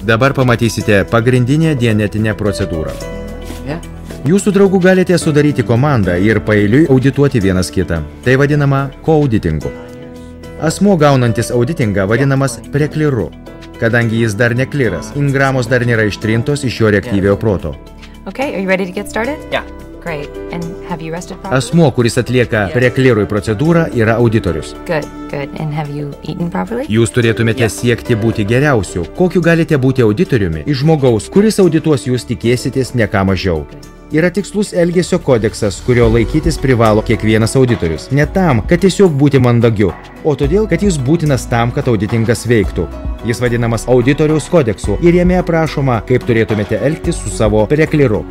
Dabar pamatysite pagrindinę genetinę procedūrą. Yeah. Jūsų draugų galite sudaryti komandą ir paeiliui audituoti vienas kitą. Tai vadinama koauditingu. Asmuo gaunantis auditingą vadinamas prekliru, kadangi jis dar nekliras, ingramos dar nėra ištrintos iš jo reaktyviojo proto. Okay, are you ready to get started? Yeah. Great. And have you rested properly? Asmuo, kuris atlieka preklirui procedūrą, yra auditorius. Good, good. And have you eaten properly? Jūs turėtumėte siekti būti geriausiu. Kokiu galite būti auditoriumi iš žmogaus, kuris audituos jūs tikėsitės ne ką mažiau. Yra tikslus elgesio kodeksas, kurio laikytis privalo kiekvienas auditorius. Ne tam, kad tiesiog būti mandagiu, o todėl, kad jis būtinas tam, kad auditingas veiktų. Jis vadinamas auditoriaus kodeksu ir jame aprašoma, kaip turėtumėte elgtis su savo prekliru.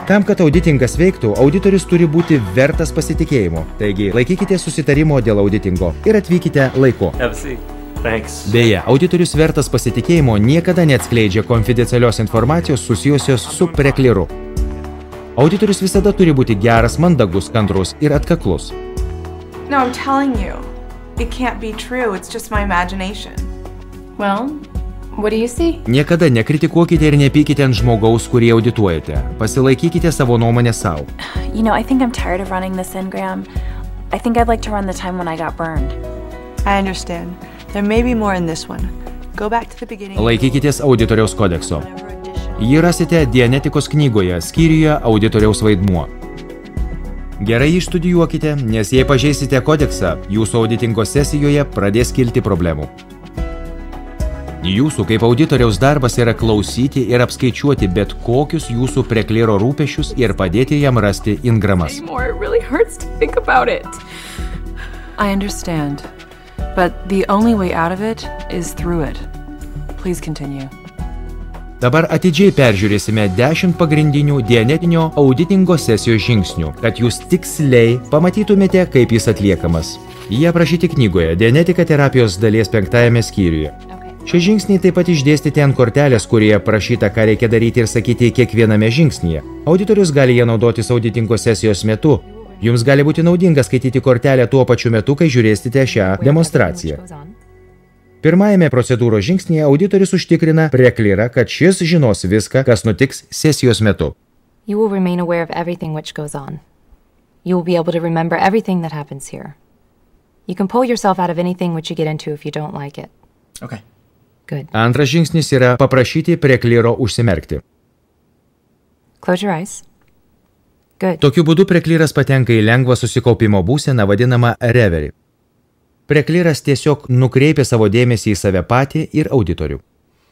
Tam, kad auditingas veiktų, auditorius turi būti vertas pasitikėjimo. Taigi, laikykite susitarimo dėl auditingo ir atvykite laiku. Beje, auditorius vertas pasitikėjimo niekada neatskleidžia konfidencialios informacijos susijusios su prekliru. Auditorius visada turi būti geras, mandagus, kantrus ir atkaklus. No, I'm telling you. It can't be true. It's just my imagination. Well, what do you see? Niekada nekritikuokite ir nepykite ant žmogaus, kurį audituojate. Pasilaikykite savo nuomonę savo. You know, I think I'm tired of running this engram. I think I'd like to run the time when I got burned. I understand. There may be more in this one. Go back to the beginning. Laikykitės auditoriaus kodekso. Jį rasite Dianetikos knygoje, skyriuje auditoriaus vaidmuo. Gerai išstudijuokite, nes jei pažeisite kodeksą, jūsų auditingo sesijoje pradės kilti problemų. Jūsų kaip auditoriaus darbas yra klausyti ir apskaičiuoti bet kokius jūsų prekliro rūpešius ir padėti jam rasti ingramas. It really hurts to think about it. I understand, but the only way out of it is through it. Please continue. Dabar atidžiai peržiūrėsime 10 pagrindinių dianetinio auditingo sesijos žingsnių, kad jūs tiksliai pamatytumėte, kaip jis atliekamas. Jie aprašyti knygoje Dianetika terapijos dalies 5 skyriuje. Šie žingsniai taip pat išdėstyti ant kortelės, kurie prašyta, ką reikia daryti ir sakyti kiekviename žingsnyje. Auditorius gali jie naudotis auditingo sesijos metu. Jums gali būti naudinga skaityti kortelę tuo pačiu metu, kai žiūrėsite šią demonstraciją. Pirmajame procedūros žingsnyje auditorius užtikrina preklirą, kad šis žinos viską, kas nutiks sesijos metu. You will remain aware of everything which goes on. You will be able to remember everything that happens here. You can pull yourself out of anything which you get into if you don't like it. Okay. Good. Antras žingsnis yra paprašyti prekliro užsimerkti. Close your eyes. Good. Tokiu būdu prekliras patenka į lengvą susikaupimo būseną vadinamą reverį. Prekliras tiesiog nukreipia savo dėmesį į save patį ir auditorių.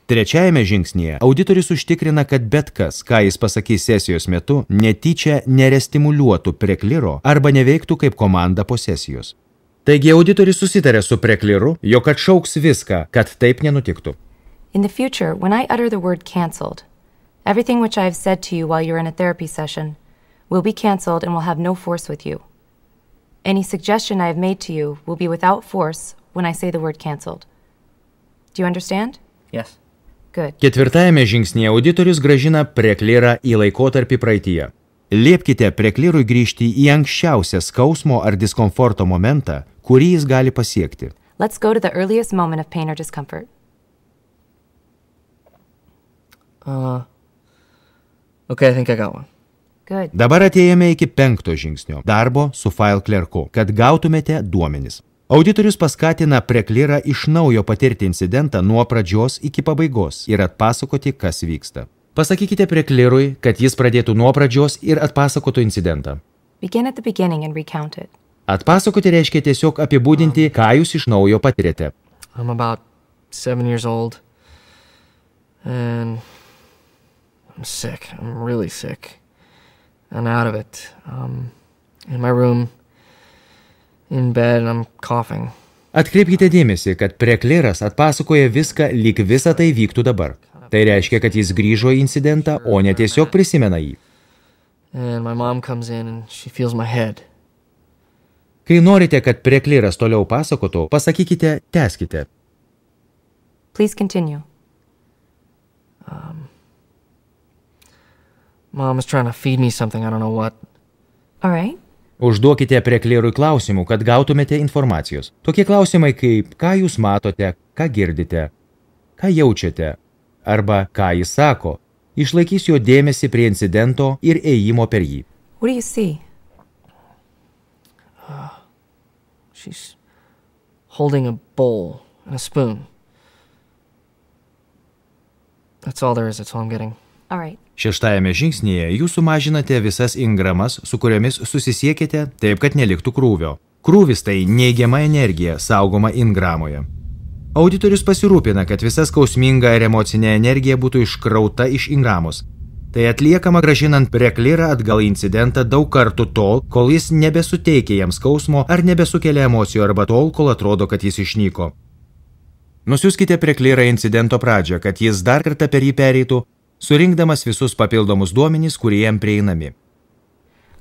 Trečiajame žingsnyje auditorius užtikrina, kad bet kas, ką jis pasakys sesijos metu, netyčia nerestimuliuotų prekliro arba neveiktų kaip komanda po sesijos. Taigi auditorius susitarė su prekliru, jog atšauks viską, kad taip nenutiktų. In the future, when I utter the word canceled, everything which I have said to you while you're in a therapy session will be canceled and will have no force with you. Any suggestion I have made to you will be without force when I say the word canceled. Do you understand? Yes. Good. Ketvirtajame žingsnyje auditorius gražina preklirą į laikotarpį praeityje. Liepkite preklirui grįžti į anksčiausią skausmo ar diskomforto momentą, kurį jis gali pasiekti. Let's go to the earliest moment of pain or discomfort. Okay, I think I got one. Good. Dabar atėjome iki 5 žingsnio – darbo su file klerku, kad gautumėte duomenis. Auditorius paskatina preklirą iš naujo patirti incidentą nuo pradžios iki pabaigos ir atpasakoti, kas vyksta. Pasakykite preklirui, kad jis pradėtų nuo pradžios ir atpasakotų incidentą. Begin at the beginning and recount it. Atpasakoti reiškia tiesiog apibūdinti, ką jūs iš naujo patirėte. I'm about 7 years old, and I'm sick. I'm really sick. I'm out of it. In my room, in bed, and I'm coughing. Atkreipkite dėmesį, kad prekliras atpasakoja viską, lyg visa tai vyktų dabar. Tai reiškia, kad jis grįžo į incidentą, o ne tiesiog prisimena jį. And my mom comes in and she feels my head. Kai norite, kad prekliras toliau pasakotų, pasakykite, tęskite. Please continue. Mom is trying to feed me something, I don't know what. All right. Užduokite preklirui klausimų, kad gautumėte informacijos. Tokie klausimai kaip, ką jūs matote, ką girdite, ką jaučiate, arba ką jis sako, išlaikys jo dėmesį prie incidento ir ėjimo per jį. What do you see? She's holding a bowl and a spoon. That's all there is, that's all I'm getting. All right. Šeštajame žingsnyje jūs sumažinate visas ingramas, su kuriomis susisiekite, taip, kad neliktų krūvio. Krūvis tai neigiama energija, saugoma ingramoje. Auditorius pasirūpina, kad visa skausminga ir emocinė energija būtų iškrauta iš ingramos. Tai atliekama grąžinant preklirą atgal į incidentą daug kartų tol, kol jis nebesuteikia jam skausmo ar nebesukelia emocijų arba tol, kol atrodo, kad jis išnyko. Nusiųskite preklirą incidento pradžią, kad jis dar kartą per jį pereitų, surinkdamas visus papildomus duomenys, kurie jam prieinami.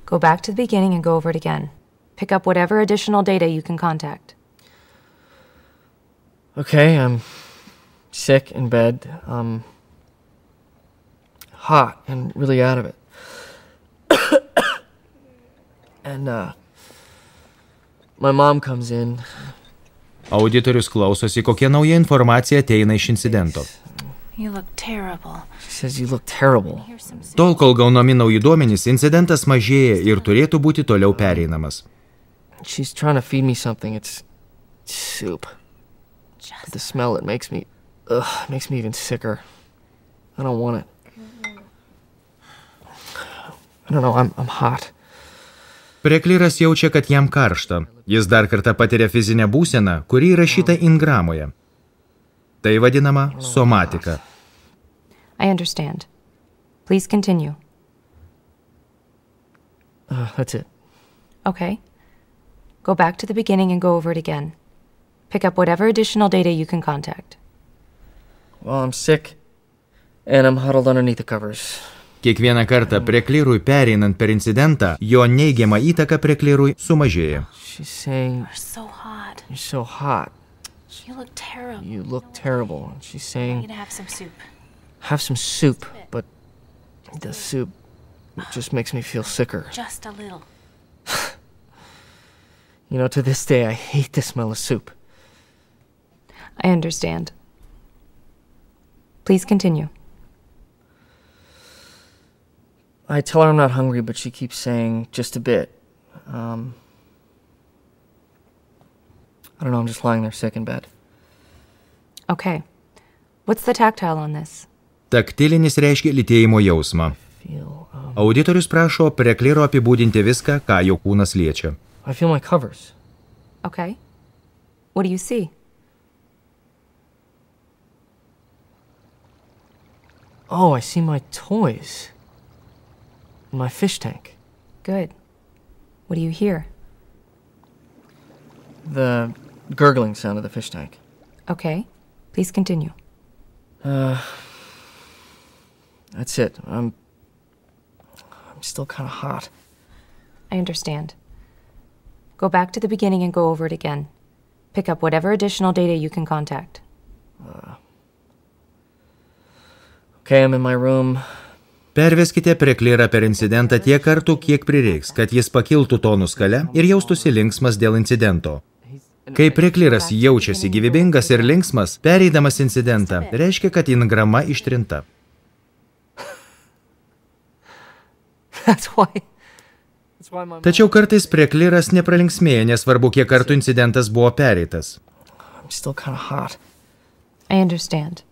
Go back to the beginning and go over it again. Pick up whatever additional data you can contact. Okay, I'm sick in bed. Hot and really out of it. And my mom comes in. Auditorius klausosi, kokia nauja informacija ateina iš incidento. You look terrible. She says you look terrible. Here's some soup. Tol, kol gaunami nauji duomenys, incidentas mažėja ir turėtų būti toliau pereinamas. She's trying to feed me something. It's soup. But the smell, it makes me even sicker. I don't want it. I don't know, I'm hot. Prekliras jaučia, kad jam karšta. Jis dar kartą patiria fizinę būseną, kuri įrašyta ingramoje. Tai vadinama somatika. I understand. Please continue. That's it. Okay. Go back to the beginning and go over it again. Pick up whatever additional data you can contact. Well, I'm sick, and I'm huddled underneath the covers. Kiekvieną kartą preklirui pereinant per incidentą, jo neigiama įtaka preklirui sumažėja. She's saying, You're so hot. you're so hot. You look terrible. You look terrible. And she's I want saying, you to have some soup. have some soup, but the soup just makes me feel sicker. Just a little. You know, to this day, I hate the smell of soup. I understand. Please continue. I tell her I'm not hungry, but she keeps saying just a bit. I don't know, I'm just lying there sick in bed. Okay. What's the tactile on this? Taktilinis reiškia lytėjimo jausmą. Feel, Auditorius prašo prekliro apibūdinti viską, ką jo kūnas liečia. I feel my covers. Okay. What do you see? Oh, I see my toys. My fish tank. Good. What do you hear? The gurgling sound of the fish tank. Okay. Please continue. That's it. I'm still kind of hot. I understand. Go back to the beginning and go over it again. Pick up whatever additional data you can contact. Okay, I'm in my room. Perveskite preklirą per incidentą tiek kartų, kiek prireiks, kad jis pakiltų tonų skale ir jaustųsi linksmas dėl incidento. Kai prekliras jaučiasi gyvybingas ir linksmas, pereidamas incidentą, reiškia, kad ingrama ištrinta. That's why my Tačiau kartais prekliras nepralinksmėja, nesvarbu, kiek kartų incidentas buvo pereitas. I'm still kind of hot. I understand.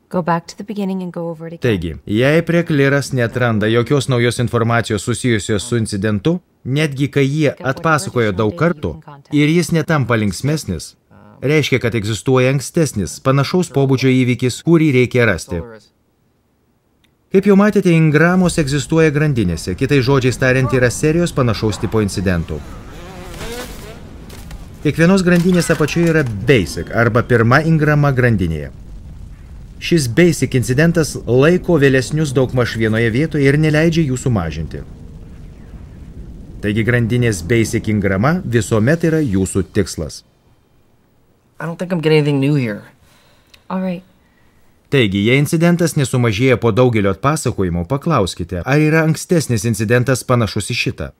Go back to the beginning and go over it again. Taigi, jei prekliras neatranda jokios naujos informacijos susijusios su incidentu, netgi kai jie atpasakojo daug kartų ir jis netampa linksmesnis, reiškia, kad egzistuoja ankstesnis, panašaus pobūdžio įvykis, kurį reikia rasti. Kaip jau matėte, ingramos egzistuoja grandinėse, kitais žodžiais tariant, yra serijos panašaus tipo incidentų. Kiekvienos grandinės apačioje yra basic arba pirma ingrama grandinėje. Šis basic incidentas laiko vėlesnius daugmaž vienoje vietoje ir neleidžia jų sumažinti. Taigi grandinės basic ingrama visuomet yra jūsų tikslas. I don't think I'm getting anything new here. All right. Taigi, jei incidentas nesumažėja po daugelio atpasakojimų, paklauskite, ar yra ankstesnis incidentas panašus į šitą.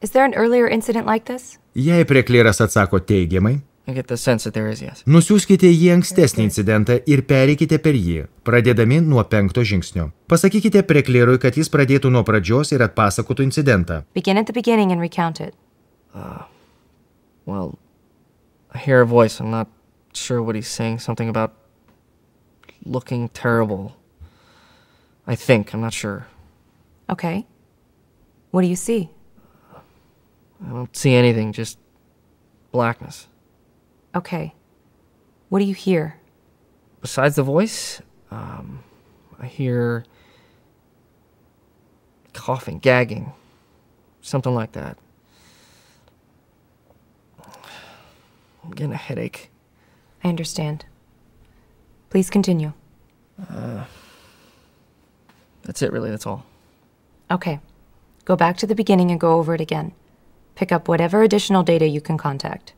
Is there an earlier incident like this? Jei prekliras atsako teigiamai, I get the sense that there is, yes. Nusiųskite jį ankstesnį incidentą ir pereikite per jį, pradėdami nuo 5 žingsnio. Pasakykite preklirui, kad jis pradėtų nuo pradžios ir atpasakotų incidentą. Begin at the beginning and recount it. Well, I hear a voice. I'm not sure what he's saying. Something about looking terrible. I think. I'm not sure. Okay. What do you see? I don't see anything, just blackness. Okay. What do you hear? Besides the voice, I hear coughing, gagging, something like that. I'm getting a headache. I understand. Please continue. That's it, really, that's all. Okay. Go back to the beginning and go over it again. Pick up whatever additional data you can contact.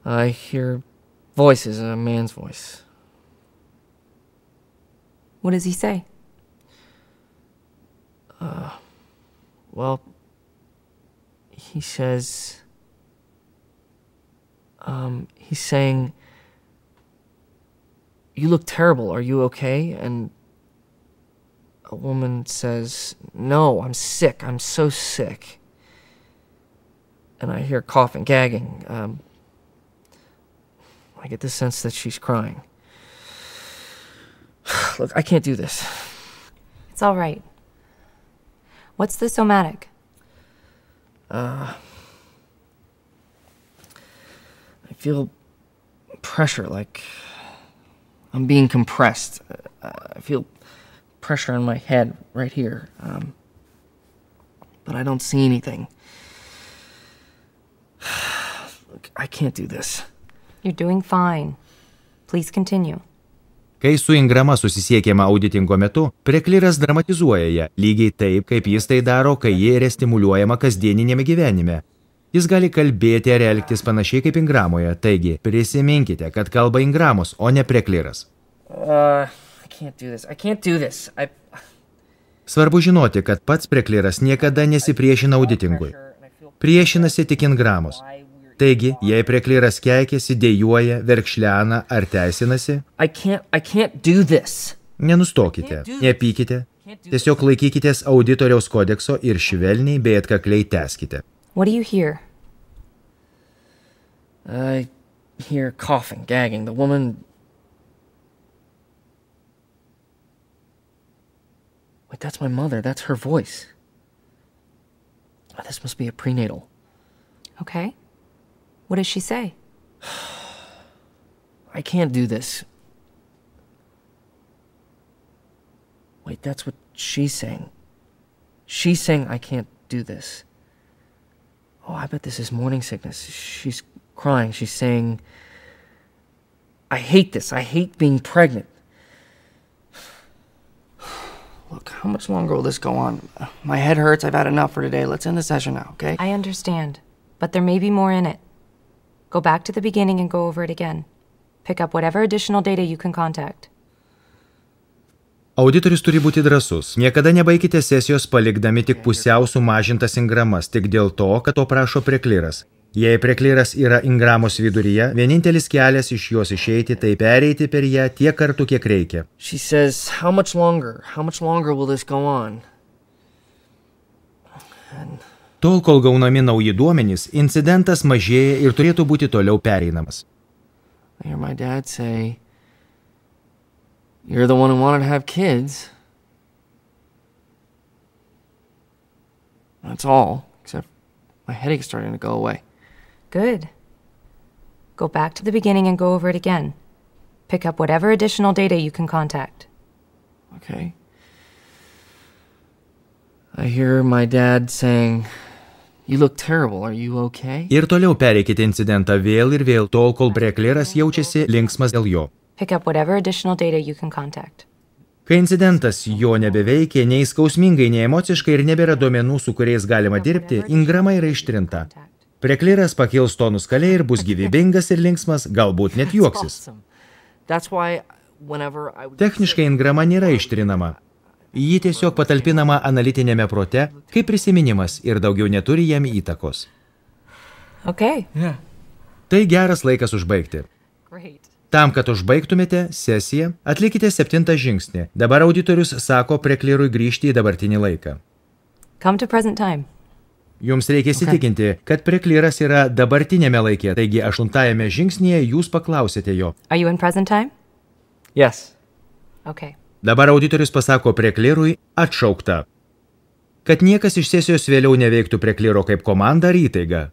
I hear voices, a man's voice. What does he say? Well, he says... he's saying, "You look terrible, are you okay?" And a woman says, "No, I'm sick, I'm so sick." And I hear coughing, gagging. I get the sense that she's crying. Look, I can't do this. It's all right. What's the somatic? I feel pressure, like I'm being compressed. I feel pressure on my head right here. But I don't see anything. Look, I can't do this. You're doing fine. Please continue. Kai su Ingrama susisiekiama auditingo metu, prekliras dramatizuoja ją, lygiai taip, kaip jis tai daro, kai ji yra stimuliuojama kasdieninėme gyvenime. Jis gali kalbėti ar elgtis panašiai kaip Ingramoje, taigi prisiminkite, kad kalba Ingramos, o ne prekliras. I can't do this. Svarbu žinoti, kad pats prekliras niekada nesipriešina auditingui. Priešinasi tik Ingramos. Taigi, jei prekliras keikiasi, dejuoja, verkšlena ar teisinasi, I can't do this. nenustokite, nepykite, tiesiog laikykitės auditoriaus kodekso ir švelniai bei atkakliai tęskite. What do you hear? I hear coughing, gagging. The woman... Wait, that's my mother. That's her voice. This must be a prenatal. Okay. What does she say? I can't do this. Wait, that's what she's saying. She's saying I can't do this. Oh, I bet this is morning sickness. She's crying. She's saying, I hate this. I hate being pregnant. Look, how much longer will this go on? My head hurts. I've had enough for today. Let's end the session now, okay? I understand, but there may be more in it. Go back to the beginning and go over it again. Pick up whatever additional data you can contact. Auditorius turi būti drąsus. Niekada nebaikite sesijos palikdami tik pusiau sumažintas Ingramas, tik dėl to, kad to prašo prekliras. Jei prekliras yra Ingramos viduryje, vienintelis kelias iš jos išeiti, tai pereiti per ją tiek kartų, kiek reikia. She says, how much longer will this go on? Tol, kol gaunami nauji duomenys, incidentas mažėja ir turėtų būti toliau pereinamas. I hear my dad say, you're the one who wanted to have kids. That's all, except my headache's starting to go away. Good. Go back to the beginning and go over it again. Pick up whatever additional data you can contact. Okay. I hear my dad saying, you look terrible, are you okay? Ir toliau pereikite incidentą vėl ir vėl, tol, kol prekliras jaučiasi linksmas dėl jo. Pick up whatever additional data you can contact. Kai incidentas jo nebeveikia, nei skausmingai, nei emociškai ir nebėra duomenų, su kuriais galima dirbti, Ingrama yra ištrinta. Prekliras pakils tonų skalė ir bus gyvybingas ir linksmas, galbūt net juoksis. Techniškai Ingrama nėra ištrinama. Ji tiesiog patalpinama analitinėme prote, kaip prisiminimas ir daugiau neturi jam įtakos. Okay. Yeah. Tai geras laikas užbaigti. Great. Tam, kad užbaigtumėte sesiją, atlikite 7 žingsnį. Dabar auditorius sako preklirui grįžti į dabartinį laiką. Come to present time. Jums reikia įsitikinti, kad prekliras yra dabartinėme laike, taigi 8 žingsnyje jūs paklausėte jo. Are you in present time? Yes. Okay. Dabar auditorius pasako preklirui atšaukta. Kad niekas iš sesijos vėliau neveiktų prekliro kaip komanda ar įtaiga.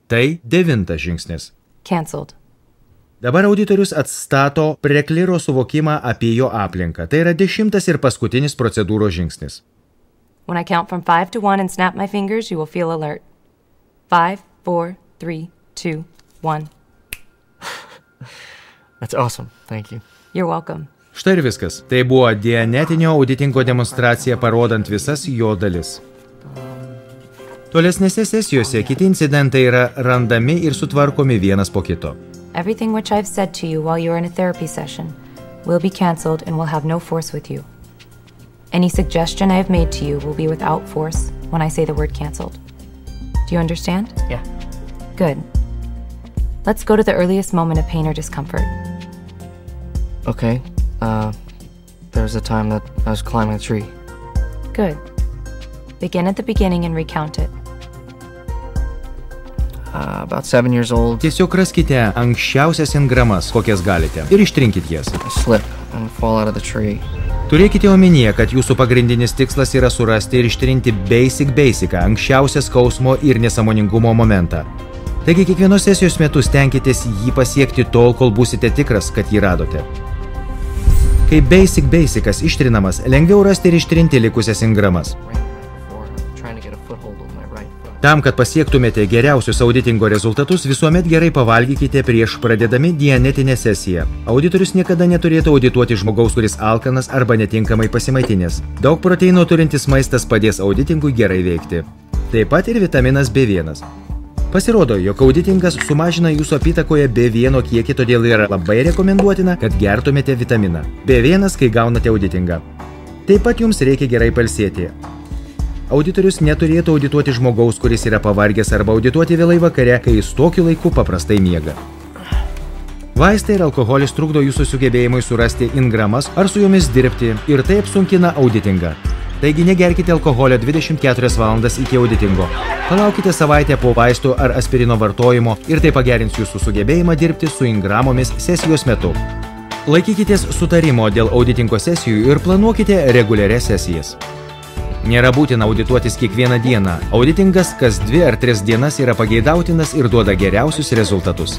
Tai 9 žingsnis. Cancelled. Dabar auditorius atstato prekliro suvokimą apie jo aplinką. Tai yra 10 ir paskutinis procedūros žingsnis. When I count from 5 to 1 and snap my fingers, you will feel alert. 5, 4, 3, 2, 1. That's awesome. Thank you. You're welcome. Štai ir viskas. Tai buvo dianetinio auditingo demonstracija parodant visas jo dalis. Tolesnėse sesijose kiti incidentai yra randami ir sutvarkomi vienas po kito. Everything which I've said to you while you're in a therapy session will be cancelled and will have no force with you. Any suggestion I have made to you will be without force when I say the word cancelled. Do you understand? Yeah. Good. Let's go to the earliest moment of pain or discomfort. Okay. There was a time that I was climbing a tree. Good. Begin at the beginning and recount it. About 7 years old. Tiesiog raskite anksčiausias engramas, kokias galite, ir ištrinkit jas. I slip and fall out of the tree. Turėkite omenyje, kad jūsų pagrindinis tikslas yra surasti ir ištrinti basicą, anksčiausią skausmo ir nesąmoningumo momentą. Taigi kiekvienos sesijos metu stenkitės jį pasiekti tol, kol būsite tikras, kad jį radote. Kai basicas ištrinamas, lengviau rasti ir ištrinti likusias engramas. Tam, kad pasiektumėte geriausius auditingo rezultatus, visuomet gerai pavalgykite prieš pradedami dianetinę sesiją. Auditorius niekada neturėtų audituoti žmogaus, kuris alkanas arba netinkamai pasimaitinęs. Daug proteino turintis maistas padės auditingui gerai veikti. Taip pat ir vitaminas B1. Pasirodo, jog auditingas sumažina jūsų apytakoje B1 kiekį, todėl yra labai rekomenduotina, kad gertumėte vitaminą B1, kai gaunate auditingą. Taip pat jums reikia gerai pailsėti. Auditorius neturėtų audituoti žmogaus, kuris yra pavargęs, arba audituoti vėlai vakare, kai jis tokiu laiku paprastai miega. Vaistai ir alkoholis trukdo jūsų sugebėjimui surasti engramas ar su jomis dirbti ir taip sunkina auditingą. Taigi negerkite alkoholio 24 valandas iki auditingo. Palaukite savaitę po vaistų ar aspirino vartojimo ir tai pagerins jūsų sugebėjimą dirbti su engramomis sesijos metu. Laikykitės sutarimo dėl auditingo sesijų ir planuokite reguliarias sesijas. Nėra būtina audituotis kiekvieną dieną. Auditingas kas 2 ar 3 dienas yra pageidautinas ir duoda geriausius rezultatus.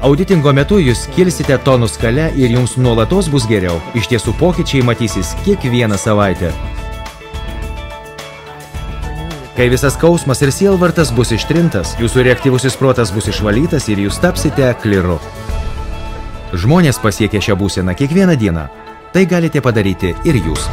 Auditingo metu jūs kilsite tonų skale ir jums nuolatos bus geriau. Iš tiesų pokyčiai matysis kiekvieną savaitę. Kai visas skausmas ir sielvartas bus ištrintas, jūsų reaktyvusis protas bus išvalytas ir jūs tapsite kliru. Žmonės pasiekia šią būseną kiekvieną dieną. Tai galite padaryti ir jūs.